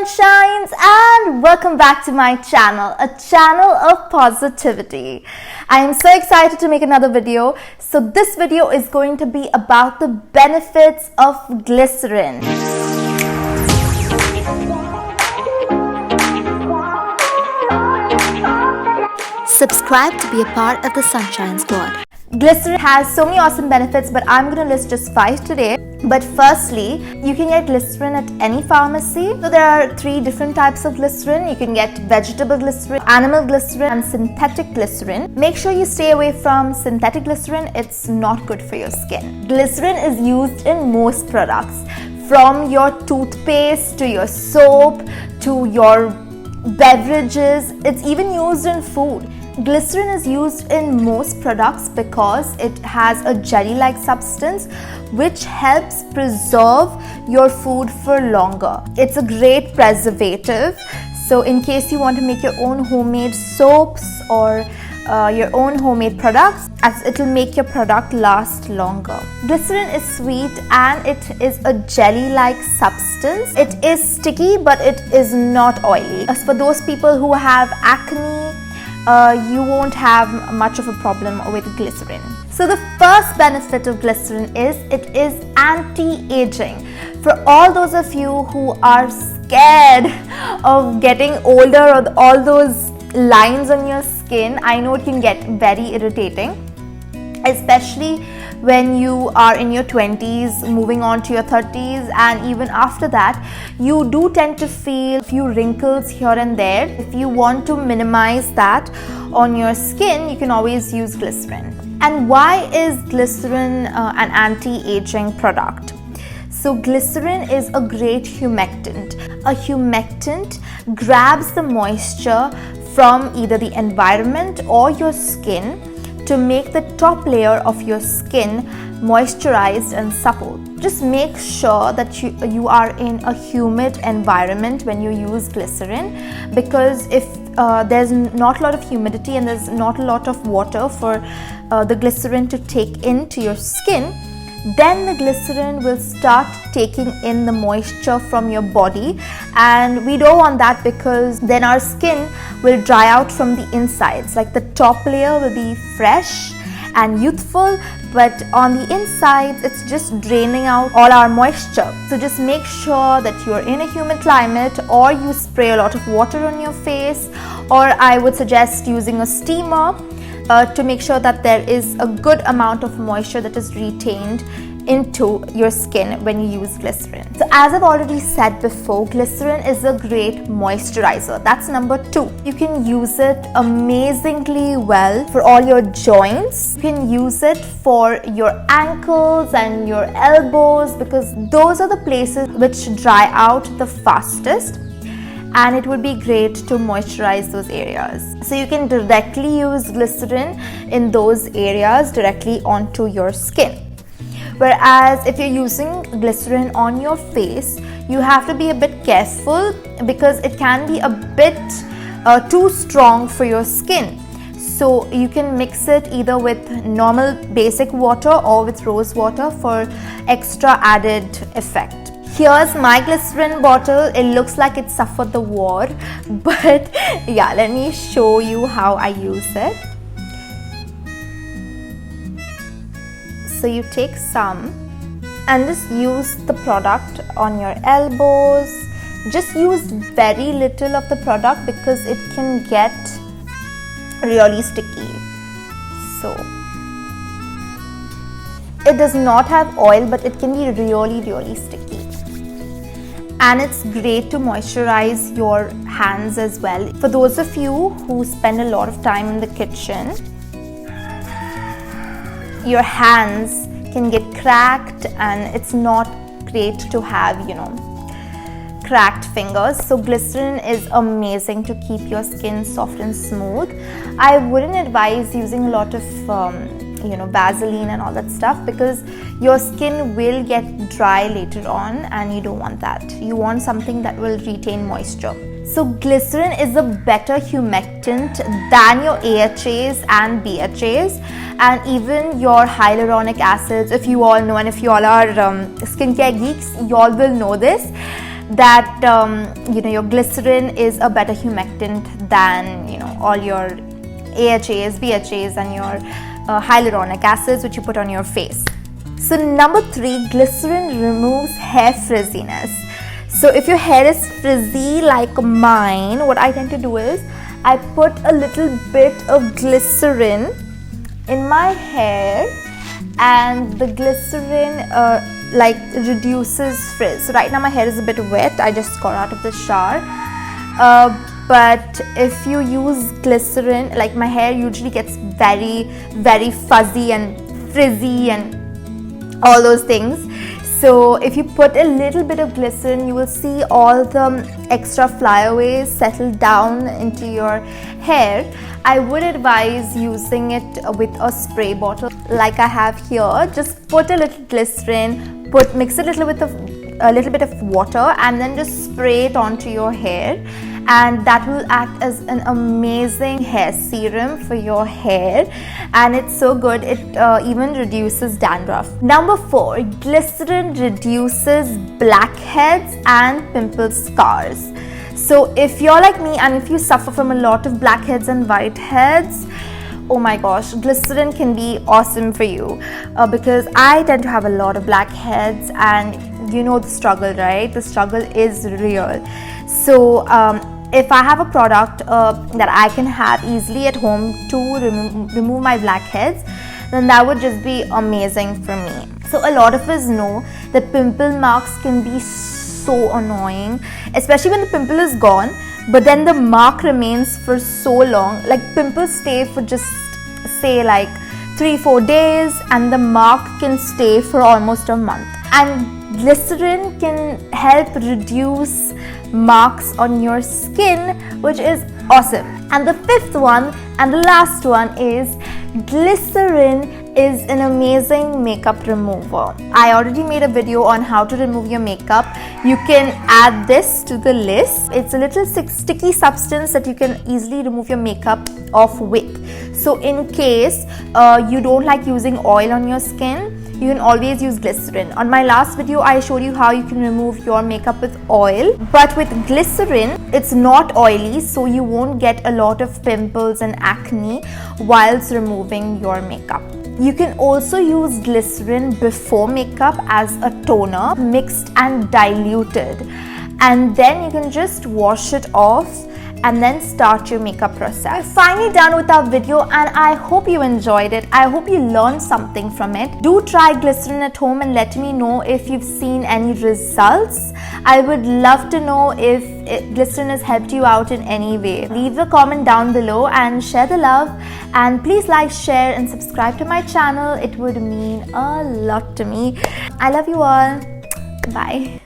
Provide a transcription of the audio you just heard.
sunshines, and welcome back to my channel, a channel of positivity. I am so excited to make another video. So this video is going to be about the benefits of glycerin. Subscribe to be a part of the Sunshine Squad. Glycerin has so many awesome benefits, but I'm going to list just 5 today. But firstly, you can get glycerin at any pharmacy. So there are 3 different types of glycerin. You can get vegetable glycerin, animal glycerin, and synthetic glycerin. Make sure you stay away from synthetic glycerin. It's not good for your skin. Glycerin is used in most products, from your toothpaste to your soap to your beverages. It's even used in food. Glycerin is used in most products because it has a jelly-like substance which helps preserve your food for longer. It's a great preservative. So in case you want to make your own homemade soaps or your own homemade products, as it will make your product last longer. Glycerin is sweet and it is a jelly-like substance. It is sticky, but it is not oily. As for those people who have acne, you won't have much of a problem with glycerin. So the first benefit of glycerin is it is anti-aging. For all those of you who are scared of getting older or all those lines on your skin, I know it can get very irritating, especially when you are in your 20s, moving on to your 30s, and even after that, you do tend to feel a few wrinkles here and there. If you want to minimize that on your skin, you can always use glycerin. And why is glycerin an anti-aging product? So glycerin is a great humectant. A humectant grabs the moisture from either the environment or your skin to make the top layer of your skin moisturized and supple. Just make sure that you are in a humid environment when you use glycerin, because if there's not a lot of humidity and there's not a lot of water for the glycerin to take into your skin, then the glycerin will start taking in the moisture from your body, and we don't want that, because then our skin will dry out from the insides. Like the top layer will be fresh and youthful, but on the insides it's just draining out all our moisture. So just make sure that you're in a humid climate, or you spray a lot of water on your face, or I would suggest using a steamer to make sure that there is a good amount of moisture that is retained into your skin when you use glycerin. So as I've already said before, glycerin is a great moisturizer. That's number 2. You can use it amazingly well for all your joints. You can use it for your ankles and your elbows, because those are the places which dry out the fastest, and it would be great to moisturize those areas. So you can directly use glycerin in those areas directly onto your skin. Whereas if you're using glycerin on your face, you have to be a bit careful, because it can be a bit too strong for your skin. So you can mix it either with normal basic water or with rose water for extra added effect. Here's my glycerin bottle. It looks like it suffered the war, but yeah, let me show you how I use it. So you take some and just use the product on your elbows. Just use very little of the product, because it can get really sticky. So it does not have oil, but it can be really sticky. And it's great to moisturize your hands as well. For those of you who spend a lot of time in the kitchen, your hands can get cracked, and it's not great to have, cracked fingers. So glycerin is amazing to keep your skin soft and smooth. I wouldn't advise using a lot of Vaseline and all that stuff, because your skin will get dry later on, and you don't want that. You want something that will retain moisture. So glycerin is a better humectant than your AHAs and BHAs, and even your hyaluronic acids. If you all know, and if you all are skincare geeks, you all will know this. that your glycerin is a better humectant than all your AHAs, BHAs, and your hyaluronic acids which you put on your face. So number 3, glycerin removes hair frizziness. So if your hair is frizzy like mine, what I tend to do is I put a little bit of glycerin in my hair, and the glycerin reduces frizz. So right now my hair is a bit wet, I just got out of the shower, but if you use glycerin, like my hair usually gets very, very fuzzy and frizzy and all those things. So if you put a little bit of glycerin, you will see all the extra flyaways settle down into your hair. I would advise using it with a spray bottle like I have here. Just put a little glycerin, mix it a little bit of water, and then just spray it onto your hair, and that will act as an amazing hair serum for your hair, and it's so good, it even reduces dandruff. Number 4, glycerin reduces blackheads and pimple scars. So if you're like me and if you suffer from a lot of blackheads and whiteheads, oh my gosh, glycerin can be awesome for you, because I tend to have a lot of blackheads, and you know the struggle, right? The struggle is real. So if I have a product that I can have easily at home to remove my blackheads, then that would just be amazing for me. So a lot of us know that pimple marks can be so annoying, especially when the pimple is gone, but then the mark remains for so long. Like pimples stay for just say like 3-4 days, and the mark can stay for almost a month. And glycerin can help reduce marks on your skin, which is awesome. And the 5th one and the last one is glycerin is an amazing makeup remover. I already made a video on how to remove your makeup. You can add this to the list. It's a little sticky substance that you can easily remove your makeup off with. So in case you don't like using oil on your skin, you can always use glycerin. On my last video, I showed you how you can remove your makeup with oil, but with glycerin, it's not oily, so you won't get a lot of pimples and acne whilst removing your makeup. You can also use glycerin before makeup as a toner, mixed and diluted, and then you can just wash it off and then start your makeup process. We're finally done with our video, and I hope you enjoyed it. I hope you learned something from it. Do try glycerin at home and let me know if you've seen any results. I would love to know if glycerin has helped you out in any way. Leave a comment down below and share the love, and please like, share and subscribe to my channel. It would mean a lot to me. I love you all. Bye.